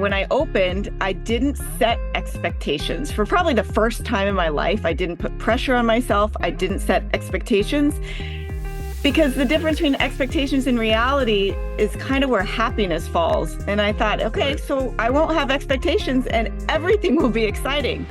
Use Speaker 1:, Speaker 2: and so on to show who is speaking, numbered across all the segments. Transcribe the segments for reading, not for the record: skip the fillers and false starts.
Speaker 1: when I opened, I didn't set expectations. For probably the first time in my life, I didn't put pressure on myself. I didn't set expectations, because the difference between expectations and reality is kind of where happiness falls. And I thought, okay, so I won't have expectations and everything will be exciting.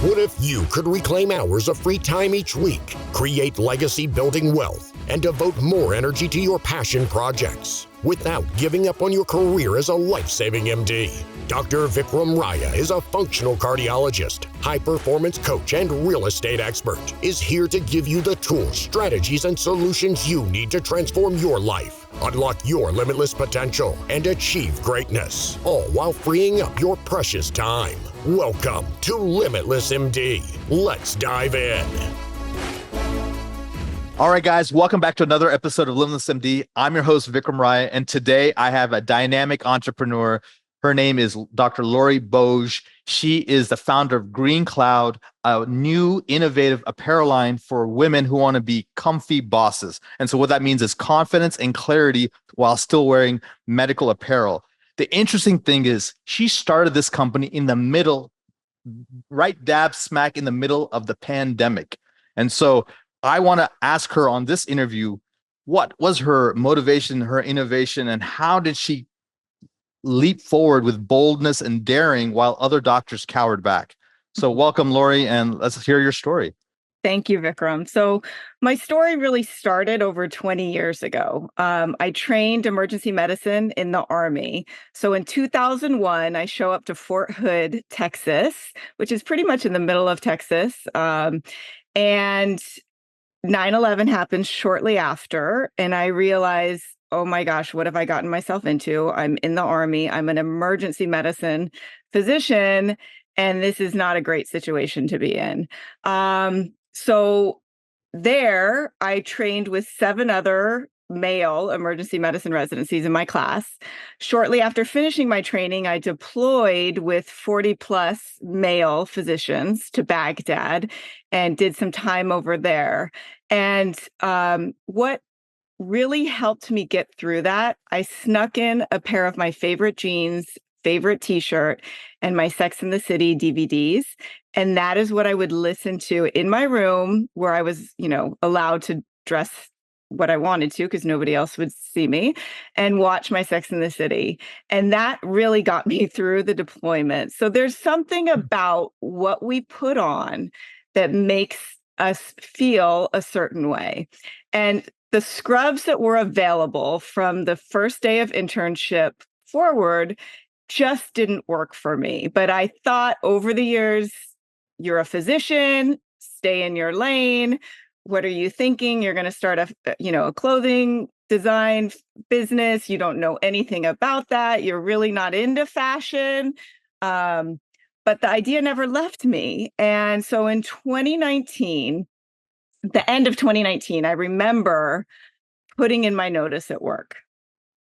Speaker 2: What if you could reclaim hours of free time each week, create legacy building wealth, and devote more energy to your passion projects without giving up on your career as a life-saving MD? Dr. Vikram Raya is a functional cardiologist, high-performance coach, and real estate expert, is here to give you the tools, strategies, and solutions you need to transform your life, unlock your limitless potential, and achieve greatness, all while freeing up your precious time. Welcome to Limitless MD. Let's dive in.
Speaker 3: All right, guys, welcome back to another episode of Limitless MD. I'm your host, Vikram Raya, and today I have a dynamic entrepreneur. Her name is Dr. Laurie Boge. She is the founder of GreenCloud, a new innovative apparel line for women who want to be comfy bosses. And so what that means is confidence and clarity while still wearing medical apparel. The interesting thing is she started this company in the middle, right dab smack in the middle of the pandemic. And so I want to ask her on this interview, what was her motivation, her innovation, and how did she leap forward with boldness and daring while other doctors cowered back? So welcome, Laurie, and let's hear your story.
Speaker 1: Thank you, Vikram. So my story really started over 20 years ago. I trained emergency medicine in the Army. So in 2001, I show up to Fort Hood, Texas, which is pretty much in the middle of Texas. And 9/11 happened shortly after, and I realized, oh my gosh, what have I gotten myself into? I'm in the Army. I'm an emergency medicine physician, and this is not a great situation to be in. So there, I trained with 7 other male emergency medicine residencies in my class. Shortly after finishing my training, I deployed with 40 plus male physicians to Baghdad and did some time over there. And what really helped me get through that, I snuck in a pair of my favorite jeans, favorite t-shirt, and my Sex and the City DVDs. And that is what I would listen to in my room, where I was, allowed to dress what I wanted to because nobody else would see me, and watch my Sex and the City. And that really got me through the deployment. So there's something about what we put on that makes us feel a certain way. And the scrubs that were available from the first day of internship forward just didn't work for me. But I thought over the years, you're a physician, stay in your lane. What are you thinking? You're going to start a clothing design business. You don't know anything about that. You're really not into fashion. But the idea never left me. And so in 2019, the end of 2019, I remember putting in my notice at work.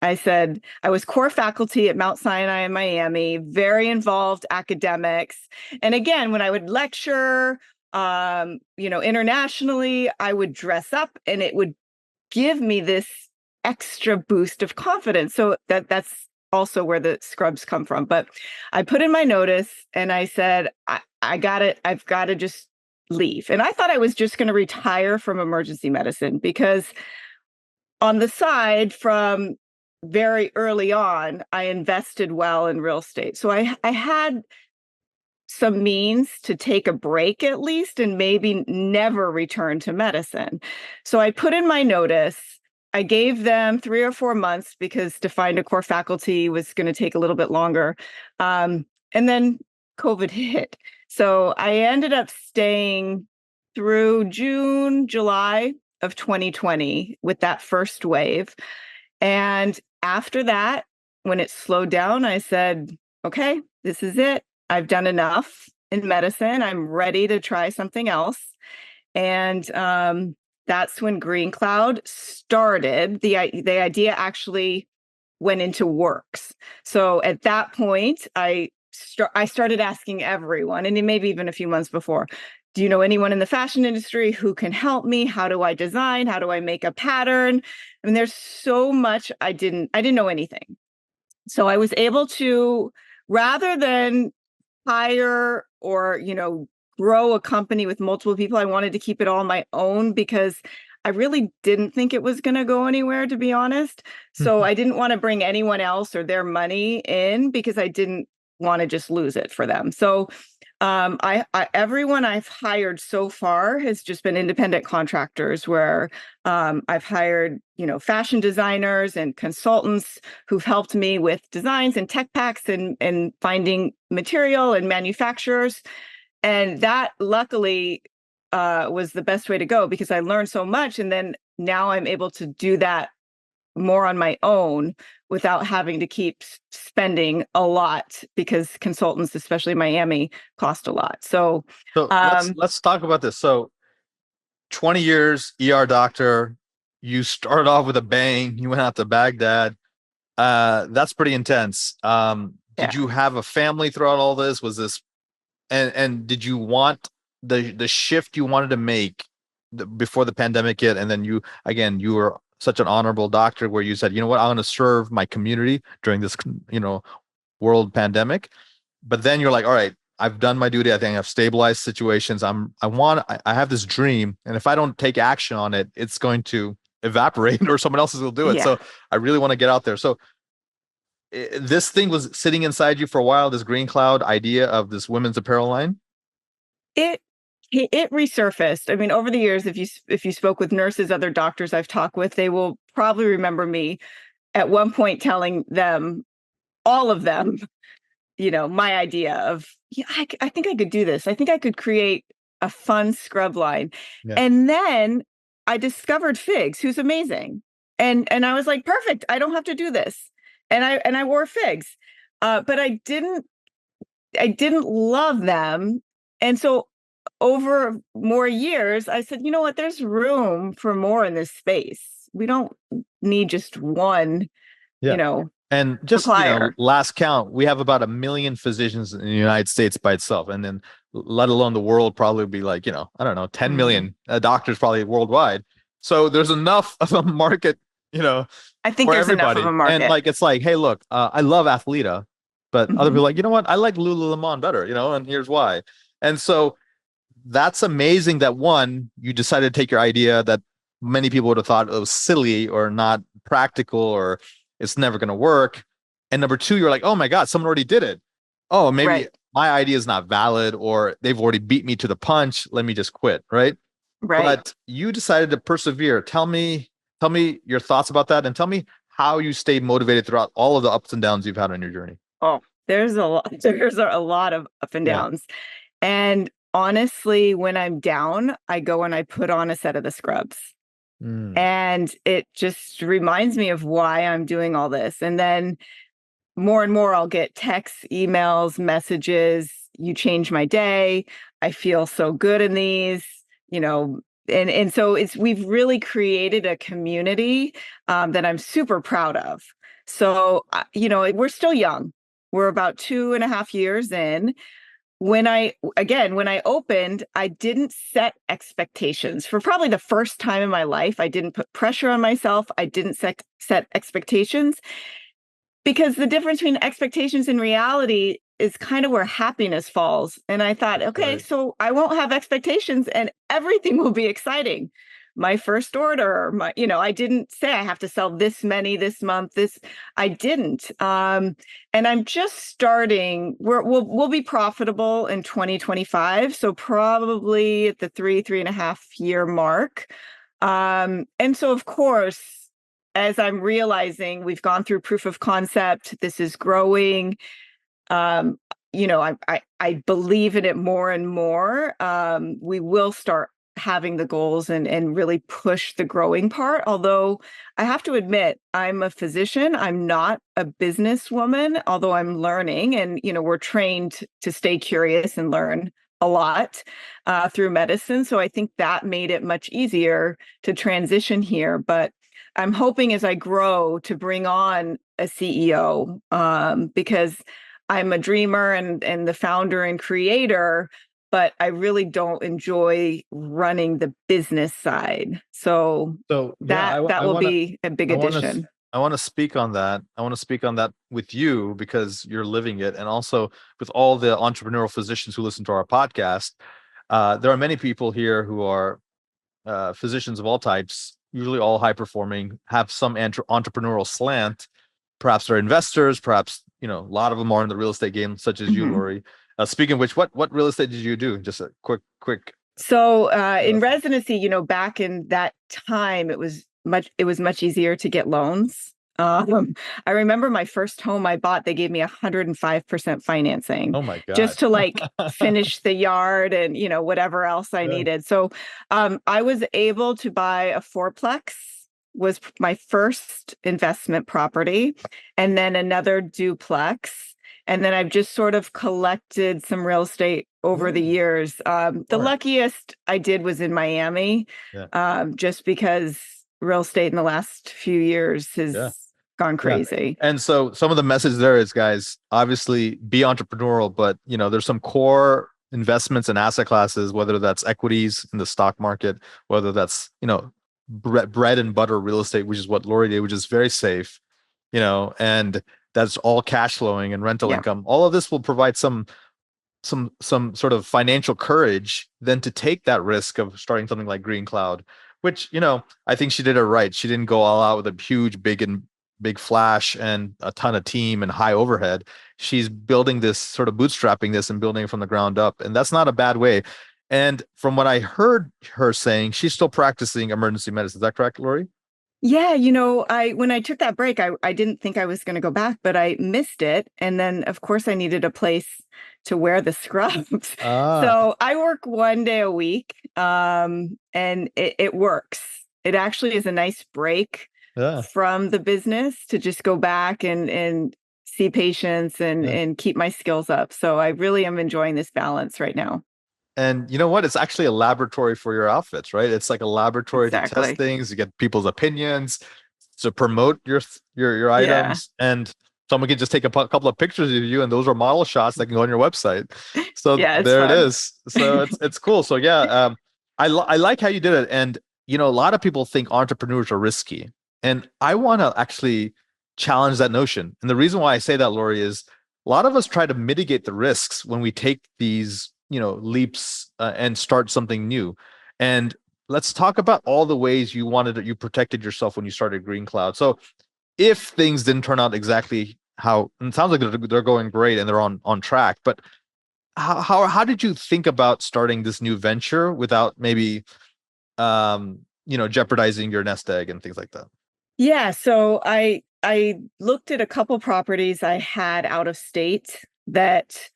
Speaker 1: I said, I was core faculty at Mount Sinai in Miami, very involved academics. And again, when I would lecture, internationally, I would dress up and it would give me this extra boost of confidence. So that's also where the scrubs come from. But I put in my notice and I said, I've got to just leave. And I thought I was just going to retire from emergency medicine, because on the side from very early on, I invested well in real estate. So I had some means to take a break at least and maybe never return to medicine. So I put in my notice. I gave them 3 or 4 months because to find a core faculty was going to take a little bit longer. And then COVID hit. So I ended up staying through June, July of 2020 with that first wave. And after that, when it slowed down, I said, okay, this is it. I've done enough in medicine. I'm ready to try something else. And that's when GreenCloud started. The idea actually went into works. So at that point, I started asking everyone, and maybe even a few months before, do you know anyone in the fashion industry who can help me? How do I design? How do I make a pattern? There's so much I didn't know anything. So I was able to rather than hire or, grow a company with multiple people, I wanted to keep it all on my own because I really didn't think it was going to go anywhere, to be honest. So I didn't want to bring anyone else or their money in because I didn't want to just lose it for them. So everyone I've hired so far has just been independent contractors where I've hired, fashion designers and consultants who've helped me with designs and tech packs and finding material and manufacturers. And that luckily was the best way to go because I learned so much. And then now I'm able to do that more on my own without having to keep spending a lot because consultants, especially in Miami, cost a lot. So
Speaker 3: let's talk about this. So 20 years ER doctor, you started off with a bang, you went out to Baghdad. That's pretty intense. Did you have a family throughout all this? Was this and did you want the shift you wanted to make before the pandemic hit? And then you were such an honorable doctor where you said, you know what, I'm going to serve my community during this, world pandemic. But then you're like, all right, I've done my duty. I think I've stabilized situations. I have this dream. And if I don't take action on it, it's going to evaporate or someone else will do it. Yeah. So I really want to get out there. So this thing was sitting inside you for a while, this GreenCloud idea of this women's apparel line?
Speaker 1: It resurfaced. I mean, over the years, if you spoke with nurses, other doctors I've talked with, they will probably remember me at one point telling them, all of them, my idea of, I think I could do this. I think I could create a fun scrub line. Yeah. And then I discovered Figs, who's amazing. And I was like, perfect. I don't have to do this. And I wore Figs, but I didn't love them. And so over more years, I said, you know what, there's room for more in this space. We don't need just one,
Speaker 3: And just, last count, we have about 1 million physicians in the United States by itself. And then let alone the world probably be like, I don't know, 10 million doctors probably worldwide. So there's enough of a market,
Speaker 1: I think there's
Speaker 3: everybody.
Speaker 1: Enough of a market.
Speaker 3: And it's like, hey, look, I love Athleta, but other people are like, you know what, I like Lululemon better, and here's why. And so that's amazing that one, you decided to take your idea that many people would have thought it was silly or not practical or it's never going to work. And number two, you're like, oh my God, someone already did it. Oh, maybe my idea is not valid or they've already beat me to the punch. Let me just quit. Right. But you decided to persevere. Tell me your thoughts about that and tell me how you stayed motivated throughout all of the ups and downs you've had on your journey.
Speaker 1: Oh, there's a lot of up and downs. And honestly, when I'm down, I go and I put on a set of the scrubs. And it just reminds me of why I'm doing all this. And then more and more, I'll get texts, emails, messages. You change my day. I feel so good in these, and so we've really created a community that I'm super proud of. So, we're still young. We're about 2.5 years in. When I opened, I didn't set expectations for probably the first time in my life. I didn't put pressure on myself. I didn't set expectations because the difference between expectations and reality is kind of where happiness falls. And I thought, okay, so I won't have expectations and everything will be exciting. My first order, I didn't say I have to sell this many this month. I didn't. And I'm just starting. We'll be profitable in 2025. So probably at the 3.5 year mark. And so of course, as I'm realizing we've gone through proof of concept, this is growing. I believe in it more and more. We will start having the goals and really push the growing part. Although I have to admit, I'm a physician. I'm not a businesswoman, although I'm learning and, we're trained to stay curious and learn a lot through medicine. So I think that made it much easier to transition here. But I'm hoping as I grow to bring on a CEO because I'm a dreamer and the founder and creator, but I really don't enjoy running the business side. So that will be a big addition.
Speaker 3: I want to speak on that. I want to speak on that with you because you're living it, and also with all the entrepreneurial physicians who listen to our podcast. There are many people here who are physicians of all types, usually all high performing, have some entrepreneurial slant. Perhaps they're investors. Perhaps a lot of them are in the real estate game, such as you,
Speaker 1: Mhm.
Speaker 3: Laurie. Speaking of which, what real estate did you do? Just a quick.
Speaker 1: So in residency, back in that time, it was much easier to get loans. I remember my first home I bought, they gave me 105% financing
Speaker 3: Oh my God.
Speaker 1: just to like finish the yard and whatever else I
Speaker 3: Yeah.
Speaker 1: needed. So I was able to buy a fourplex, was my first investment property, and then another duplex. And then I've just sort of collected some real estate over the years. The
Speaker 3: Smart.
Speaker 1: luckiest I did was in Miami,
Speaker 3: Yeah.
Speaker 1: just because real estate in the last few years has
Speaker 3: Yeah.
Speaker 1: gone
Speaker 3: Yeah.
Speaker 1: crazy.
Speaker 3: And so some of the message there is, guys, obviously be entrepreneurial, but there's some core investments and asset classes, whether that's equities in the stock market, whether that's, bread and butter real estate, which is what Laurie did, which is very safe, and that's all cash flowing and rental
Speaker 1: Yeah.
Speaker 3: income. All of this will provide some sort of financial courage then to take that risk of starting something like GreenCloud, which I think she did it right. She didn't go all out with a huge big flash and a ton of team and high overhead. She's building this, sort of bootstrapping this and building it from the ground up, and that's not a bad way. And from what I heard her saying, she's still practicing emergency medicine. Is that correct, Laurie?
Speaker 1: Yeah, when I took that break, I didn't think I was going to go back, but I missed it. And then, of course, I needed a place to wear the scrubs.
Speaker 3: Ah,
Speaker 1: So I work 1 day a week, and it works. It actually is a nice break
Speaker 3: yeah.
Speaker 1: from the business to just go back and see patients and
Speaker 3: Yeah.
Speaker 1: and keep my skills up. So I really am enjoying this balance right now.
Speaker 3: And you know what? It's actually a laboratory for your outfits, right? It's like a laboratory to test
Speaker 1: Exactly.
Speaker 3: things, to get people's opinions, to promote your
Speaker 1: Yeah.
Speaker 3: items, and someone can just take a couple of pictures of you, and those are model shots that can go on your website. So
Speaker 1: Yeah, it's
Speaker 3: there it
Speaker 1: fun.
Speaker 3: is. So it's cool. So yeah, I like how you did it, and a lot of people think entrepreneurs are risky, and I want to actually challenge that notion. And the reason why I say that, Laurie, is a lot of us try to mitigate the risks when we take these leaps and start something new. And let's talk about all the ways you protected yourself when you started GreenCloud. So if things didn't turn out exactly how, and it sounds like they're going great and they're on track, but how did you think about starting this new venture without maybe jeopardizing your nest egg and things like that?
Speaker 1: Yeah, so I looked at a couple properties I had out of state that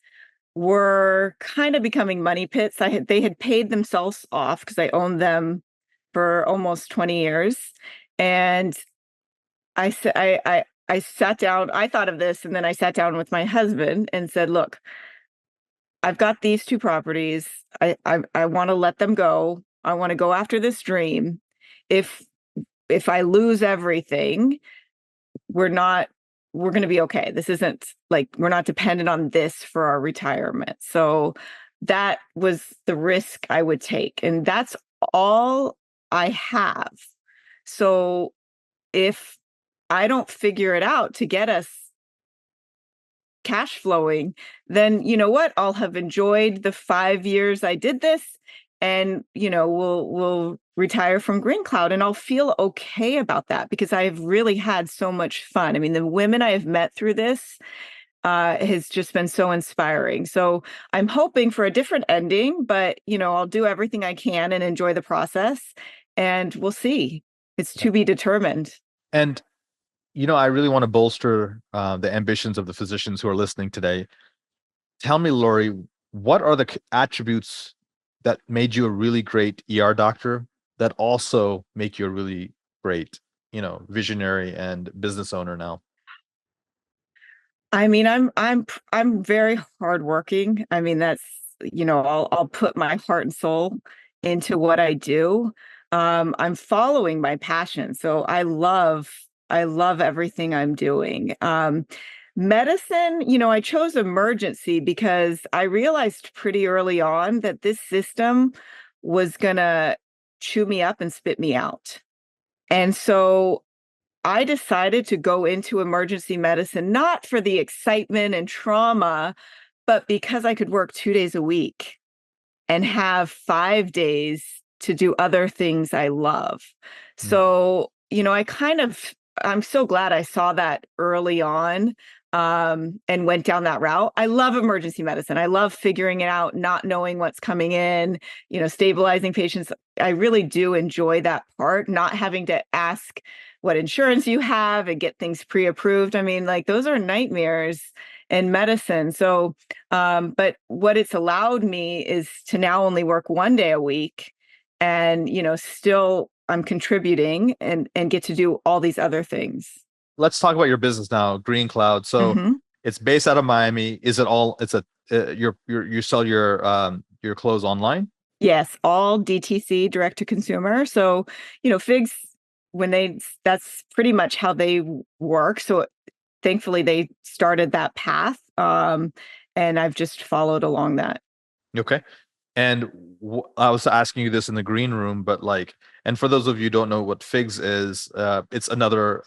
Speaker 1: were kind of becoming money pits. They had paid themselves off because I owned them for almost 20 years. And I sat down, I thought of this, and then I sat down with my husband and said, look, I've got these two properties. I want to let them go. I want to go after this dream. If if I lose everything, we're not we're going to be okay. This isn't like we're not dependent on this for our retirement. So that was the risk I would take. And that's all I have. So if I don't figure it out to get us cash flowing, then you know what? I'll have enjoyed the 5 years I did this, and we'll retire from GreenCloud, and I'll feel okay about that because I've really had so much fun. I mean, the women I have met through this has just been so inspiring. So I'm hoping for a different ending, but I'll do everything I can and enjoy the process, and we'll see. It's to be determined.
Speaker 3: And I really want to bolster the ambitions of the physicians who are listening today. Tell me, Laurie, what are the attributes that made you a really great ER doctor that also make you a really great, visionary and business owner now?
Speaker 1: I mean, I'm very hardworking. I mean, that's I'll put my heart and soul into what I do. I'm following my passion, so I love everything I'm doing. Medicine, I chose emergency because I realized pretty early on that this system was gonna chew me up and spit me out. And so I decided to go into emergency medicine, not for the excitement and trauma, but because I could work 2 days a week and have 5 days to do other things I love.
Speaker 3: Mm.
Speaker 1: So, I'm so glad I saw that early on, and went down that route. I love emergency medicine. I love figuring it out, not knowing what's coming in, stabilizing patients. I really do enjoy that part, not having to ask what insurance you have and get things pre-approved. I mean, like those are nightmares in medicine. So, but what it's allowed me is to now only work 1 day a week, and still I'm contributing and get to do all these other things.
Speaker 3: Let's talk about your business now, GreenCloud. So
Speaker 1: Hmm.
Speaker 3: it's based out of Miami. Is it all? It's a you sell your clothes online?
Speaker 1: Yes, all DTC, direct to consumer. So, Figs, that's pretty much how they work. So thankfully they started that path. And I've just followed along that.
Speaker 3: Okay. And I was asking you this in the green room, but like, and for those of you who don't know what Figs is, it's another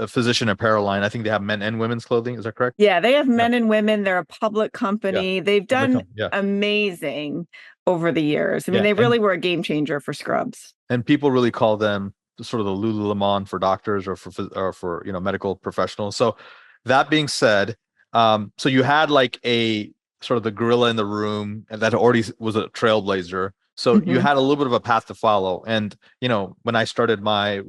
Speaker 3: physician apparel line. I think they have men and women's clothing. Is that correct?
Speaker 1: Yeah, they have
Speaker 3: Yeah.
Speaker 1: men and women. They're a public
Speaker 3: Yeah.
Speaker 1: company. They've
Speaker 3: Public
Speaker 1: done
Speaker 3: company. Yeah.
Speaker 1: amazing over the years. I mean,
Speaker 3: Yeah.
Speaker 1: they really were a game changer for scrubs.
Speaker 3: And people really call them sort of the Lululemon for doctors or for medical professionals. So that being said, so you had like a sort of the gorilla in the room and that already was a trailblazer. So you
Speaker 1: Hmm.
Speaker 3: had a little bit of a path to follow. And when I started my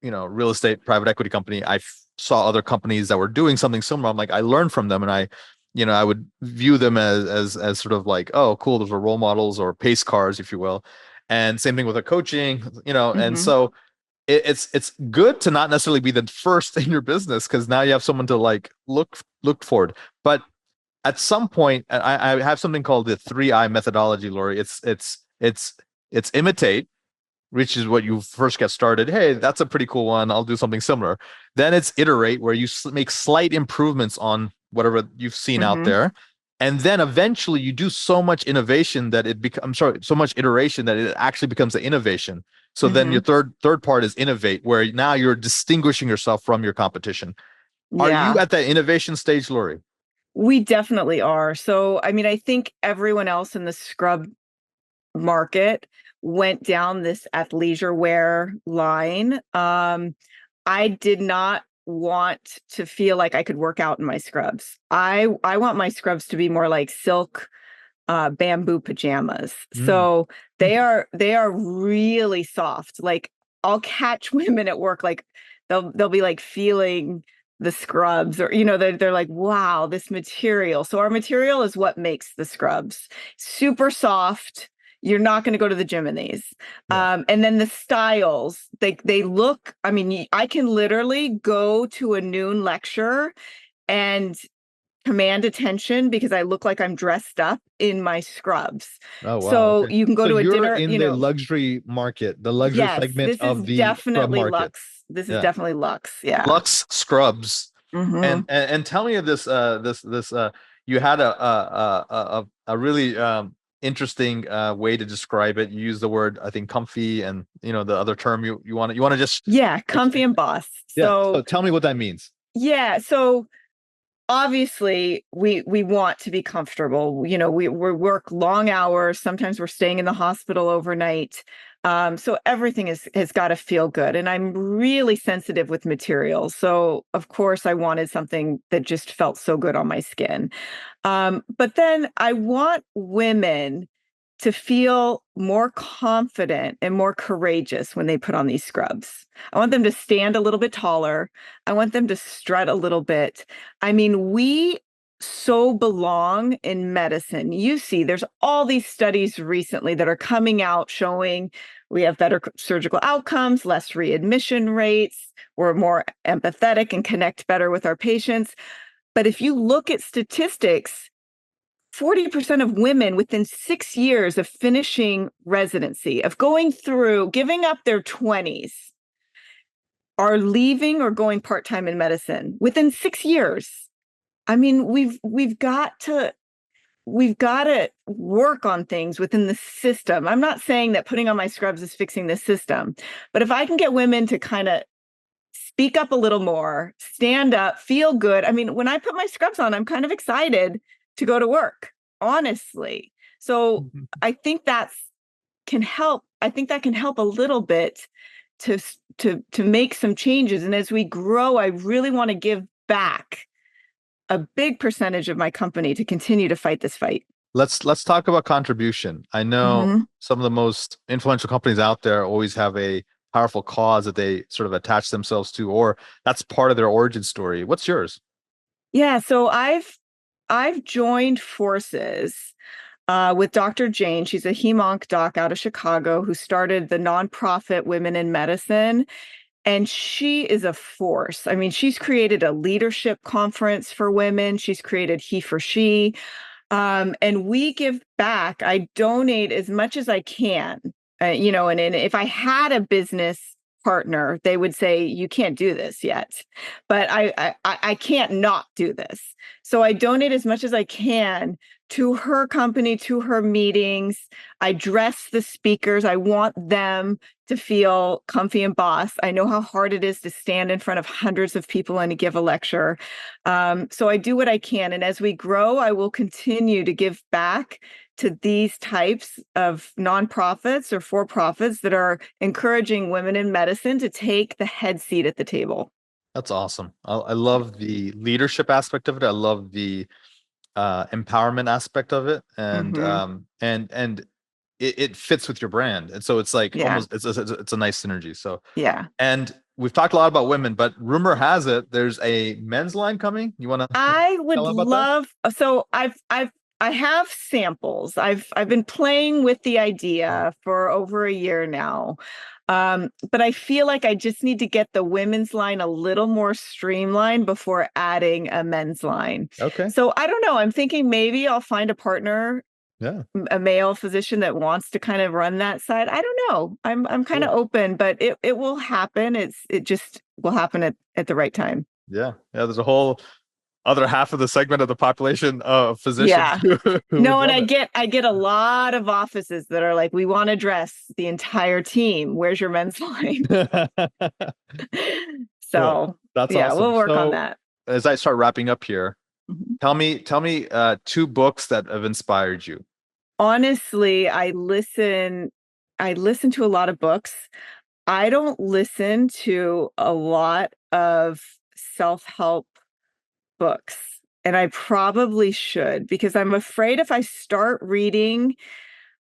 Speaker 3: real estate private equity company, I saw other companies that were doing something similar. I'm like, I learned from them, and I would view them as sort of like, oh, cool, those are role models or pace cars, if you will. And same thing with the coaching, and
Speaker 1: Hmm.
Speaker 3: so it's good to not necessarily be the first in your business because now you have someone to like look forward. But at some point, I have something called the 3I methodology, Laurie. It's imitate, which is what you first get started. Hey, that's a pretty cool one. I'll do something similar. Then it's iterate, where you make slight improvements on whatever you've seen out
Speaker 1: Hmm.
Speaker 3: there. And then eventually you do so much innovation that it becomes, I'm sorry, so much iteration that it actually becomes an innovation. So then your
Speaker 1: Hmm.
Speaker 3: third part is innovate, where now you're distinguishing yourself from your competition. Are you
Speaker 1: Yeah,
Speaker 3: at that innovation stage, Lori?
Speaker 1: we definitely are. So, I mean, I think everyone else in the scrub market went down this athleisure wear line. I did not want to feel like I could work out in my scrubs. I want my scrubs to be more like silk, bamboo pajamas.
Speaker 3: Mm.
Speaker 1: So they are really soft. Like I'll catch women at work, like they'll be like feeling the scrubs, or they're like, wow, this material. So our material is what makes the scrubs super soft. You're not going to go to the gym in these.
Speaker 3: Yeah.
Speaker 1: And then the styles, they look, I mean, I can literally go to a noon lecture and command attention because I look like I'm dressed up in my scrubs.
Speaker 3: Oh, wow.
Speaker 1: So
Speaker 3: Okay.
Speaker 1: you can go
Speaker 3: So
Speaker 1: to a
Speaker 3: you're
Speaker 1: dinner,
Speaker 3: in the luxury market, the luxury
Speaker 1: yes,
Speaker 3: segment
Speaker 1: this is
Speaker 3: of the scrub
Speaker 1: definitely
Speaker 3: market.
Speaker 1: luxe. This is
Speaker 3: Yeah.
Speaker 1: definitely luxe. Yeah.
Speaker 3: Lux Scrubs.
Speaker 1: Hmm.
Speaker 3: And tell me of this you had a really interesting way to describe it. You use the word, I think, comfy, and the other term you want to just
Speaker 1: Yeah, comfy
Speaker 3: explain.
Speaker 1: and boss.
Speaker 3: Yeah.
Speaker 1: So
Speaker 3: So tell me what that means.
Speaker 1: yeah, so obviously we want to be comfortable. We work long hours. Sometimes we're staying in the hospital overnight. So everything has got to feel good. And I'm really sensitive with materials. So of course I wanted something that just felt so good on my skin. But then I want women to feel more confident and more courageous when they put on these scrubs. I want them to stand a little bit taller. I want them to strut a little bit. I mean, we so belong in medicine. You see, there's all these studies recently that are coming out showing we have better surgical outcomes, less readmission rates, we're more empathetic and connect better with our patients. But if you look at statistics, 40% of women within 6 years of finishing residency, of going through, giving up their 20s, are leaving or going part-time in medicine within 6 years. I mean, we've got to work on things within the system. I'm not saying that putting on my scrubs is fixing the system, but if I can get women to kind of speak up a little more, stand up, feel good. I mean, when I put my scrubs on, I'm kind of excited to go to work, honestly. So I think that can help. I think that can help a little bit to make some changes. And as we grow, I really want to give back a big percentage of my company to continue to fight this fight.
Speaker 3: Let's talk about contribution. I know some of the most influential companies out there always have a powerful cause that they sort of attach themselves to, or that's part of their origin story. What's yours?
Speaker 1: Yeah, so I've joined forces with Dr. Jane. She's a hemonc doc out of Chicago who started the nonprofit Women in Medicine. And she is a force. I mean, she's created a leadership conference for women. She's created He for She. And we give back. I donate as much as I can, and if I had a business partner, they would say, you can't do this yet, but I can't not do this. So I donate as much as I can to her company, to her meetings. I dress the speakers. I want them to feel comfy and boss. I know how hard it is to stand in front of hundreds of people and to give a lecture. So I do what I can. And as we grow, I will continue to give back to these types of nonprofits or for-profits that are encouraging women in medicine to take the head seat at the table.
Speaker 3: That's awesome. I love the leadership aspect of it. I love the empowerment aspect of it, and it fits with your brand, and so it's like almost it's a nice synergy. So and we've talked a lot about women, but rumor has it there's a men's line coming. You want to?
Speaker 1: I would love. So I have samples. I've been playing with the idea for over a year now. But I feel like I just need to get the women's line a little more streamlined before adding a men's line.
Speaker 3: Okay.
Speaker 1: So I don't know. I'm thinking maybe I'll find a partner, a male physician that wants to kind of run that side. I don't know. I'm kind of open, but it will happen. It just will happen at the right time.
Speaker 3: Yeah. There's a whole other half of the segment of the population of physicians.
Speaker 1: Yeah. No, and I get a lot of offices that are like, we want to dress the entire team. Where's your men's line? So cool.
Speaker 3: That's awesome.
Speaker 1: We'll work on that.
Speaker 3: As I start wrapping up here, tell me 2 books that have inspired you.
Speaker 1: Honestly, I listen to a lot of books. I don't listen to a lot of self-help books, and I probably should, because I'm afraid if I start reading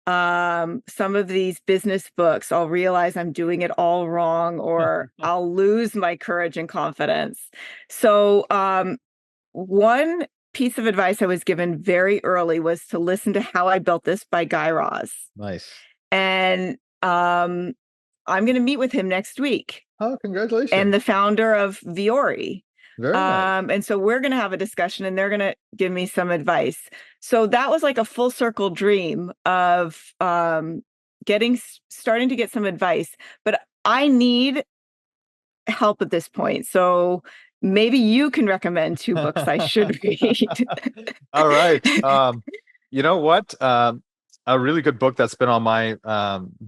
Speaker 1: some of these business books, I'll realize I'm doing it all wrong, or I'll lose my courage and confidence. So one piece of advice I was given very early was to listen to How I Built This by Guy Raz.
Speaker 3: Nice.
Speaker 1: And I'm going to meet with him next week.
Speaker 3: Oh, congratulations.
Speaker 1: And the founder of Viore.
Speaker 3: Very nice.
Speaker 1: And so we're going to have a discussion, and they're going to give me some advice. So that was like a full circle dream of starting to get some advice, but I need help at this point. So maybe you can recommend 2 books I should read.
Speaker 3: All right. You know what? A really good book that's been on my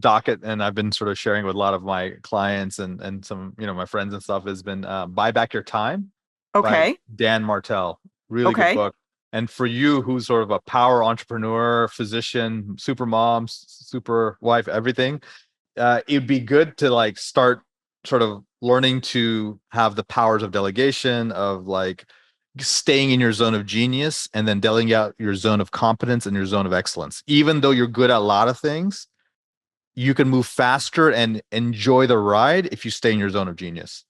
Speaker 3: docket, and I've been sort of sharing with a lot of my clients and some, my friends and stuff, has been Buy Back Your Time.
Speaker 1: Okay.
Speaker 3: By Dan Martell. Really good book. And for you, who's sort of a power entrepreneur, physician, super mom, super wife, everything, it'd be good to like start sort of learning to have the powers of delegation, of like staying in your zone of genius, and then delegating out your zone of competence and your zone of excellence. Even though you're good at a lot of things, you can move faster and enjoy the ride if you stay in your zone of genius.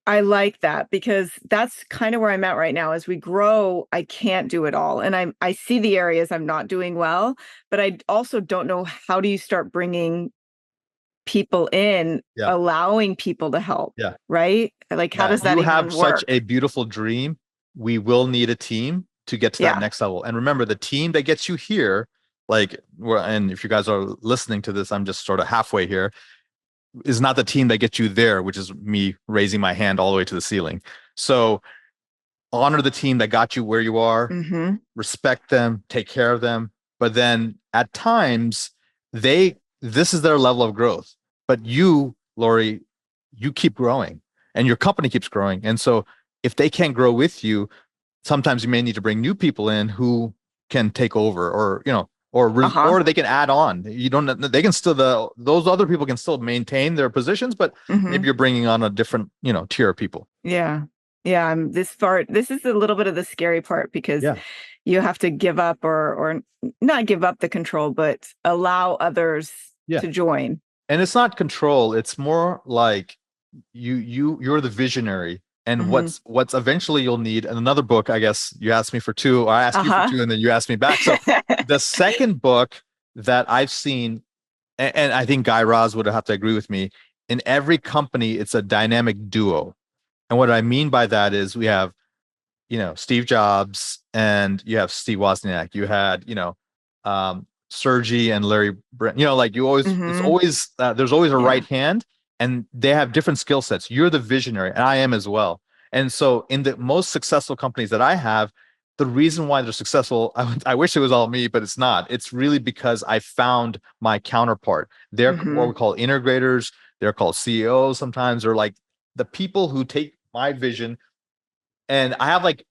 Speaker 1: I like that, because that's kind of where I'm at right now. As we grow, I can't do it all. And I see the areas I'm not doing well, but I also don't know, how do you start bringing people in, allowing people to help? Right? Like, how does that even work?
Speaker 3: You have such a beautiful dream. We will need a team to get to that next level. And remember, the team that gets you here, and if you guys are listening to this, I'm just sort of halfway here, is not the team that gets you there, which is me raising my hand all the way to the ceiling. So honor the team that got you where you are, respect them, take care of them. But then at times this is their level of growth. But you, Laurie, you keep growing. and your company keeps growing. And so if they can't grow with you, sometimes you may need to bring new people in who can take over, or, or they can add on. They can still, those other people can still maintain their positions, but maybe you're bringing on a different, tier of people.
Speaker 1: Yeah. Yeah. This is a little bit of the scary part, because you have to give up or not give up the control, but allow others to join.
Speaker 3: And it's not control. It's more like you're the visionary. And what's eventually you'll need. And another book, I guess you asked me for two, or I asked you for two, and then you asked me back. So the second book that I've seen, and I think Guy Raz would have to agree with me, in every company, it's a dynamic duo. And what I mean by that is we have, Steve Jobs, and you have Steve Wozniak. You had, Sergey and Larry Brent. Like you always, it's always, there's always a right hand. And they have different skill sets. You're the visionary, and I am as well. And so in the most successful companies that I have, the reason why they're successful, I wish it was all me, but it's not. It's really because I found my counterpart. They're what we call integrators. They're called CEOs sometimes. They're like the people who take my vision. And I have like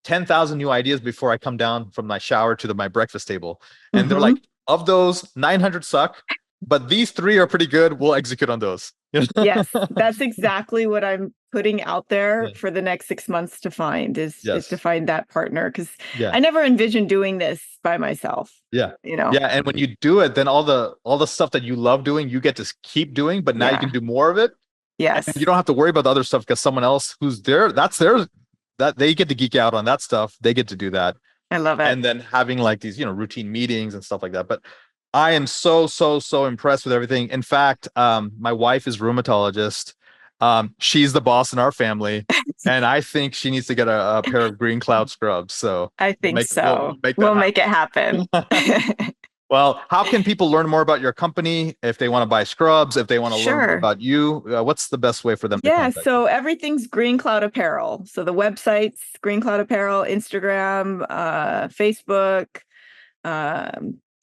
Speaker 3: 10,000 new ideas before I come down from my shower to my breakfast table. And they're like, of those, 900 suck. But these 3 are pretty good. We'll execute on those.
Speaker 1: Yes, that's exactly what I'm putting out there for the next 6 months to find is to find that partner. Because I never envisioned doing this by myself.
Speaker 3: Yeah. And when you do it, then all the stuff that you love doing, you get to keep doing, but now you can do more of it.
Speaker 1: Yes.
Speaker 3: And you don't have to worry about the other stuff, because someone else who's there, that they get to geek out on that stuff. They get to do that.
Speaker 1: I love it.
Speaker 3: And then having like these, routine meetings and stuff like that. But I am so impressed with everything. In fact, my wife is a rheumatologist. She's the boss in our family, and I think she needs to get a pair of GreenCloud scrubs. So
Speaker 1: I think we'll make it happen.
Speaker 3: Well, how can people learn more about your company if they want to buy scrubs, if they want to learn more about you? What's the best way for them to contact
Speaker 1: so
Speaker 3: you?
Speaker 1: Everything's GreenCloud Apparel. So the website's GreenCloud Apparel, Instagram, Facebook.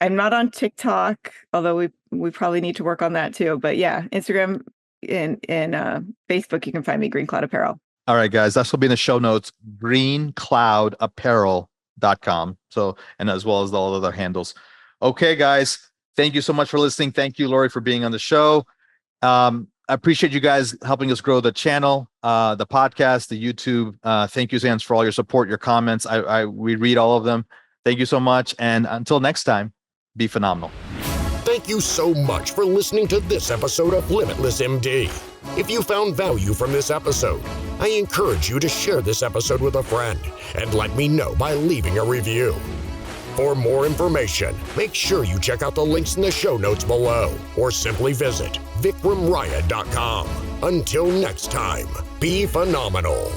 Speaker 1: I'm not on TikTok, although we probably need to work on that too. But yeah, Instagram and Facebook, you can find me GreenCloud Apparel.
Speaker 3: All right, guys, that's will be in the show notes, greencloudapparel.com. So, and as well as all other handles. Okay, guys, thank you so much for listening. Thank you, Laurie, for being on the show. I appreciate you guys helping us grow the channel, the podcast, the YouTube. Thank you, Zans, for all your support, your comments. We read all of them. Thank you so much. And until next time, be phenomenal.
Speaker 2: Thank you so much for listening to this episode of Limitless MD. If you found value from this episode, I encourage you to share this episode with a friend and let me know by leaving a review. For more information, make sure you check out the links in the show notes below, or simply visit vikramraya.com. Until next time, be phenomenal.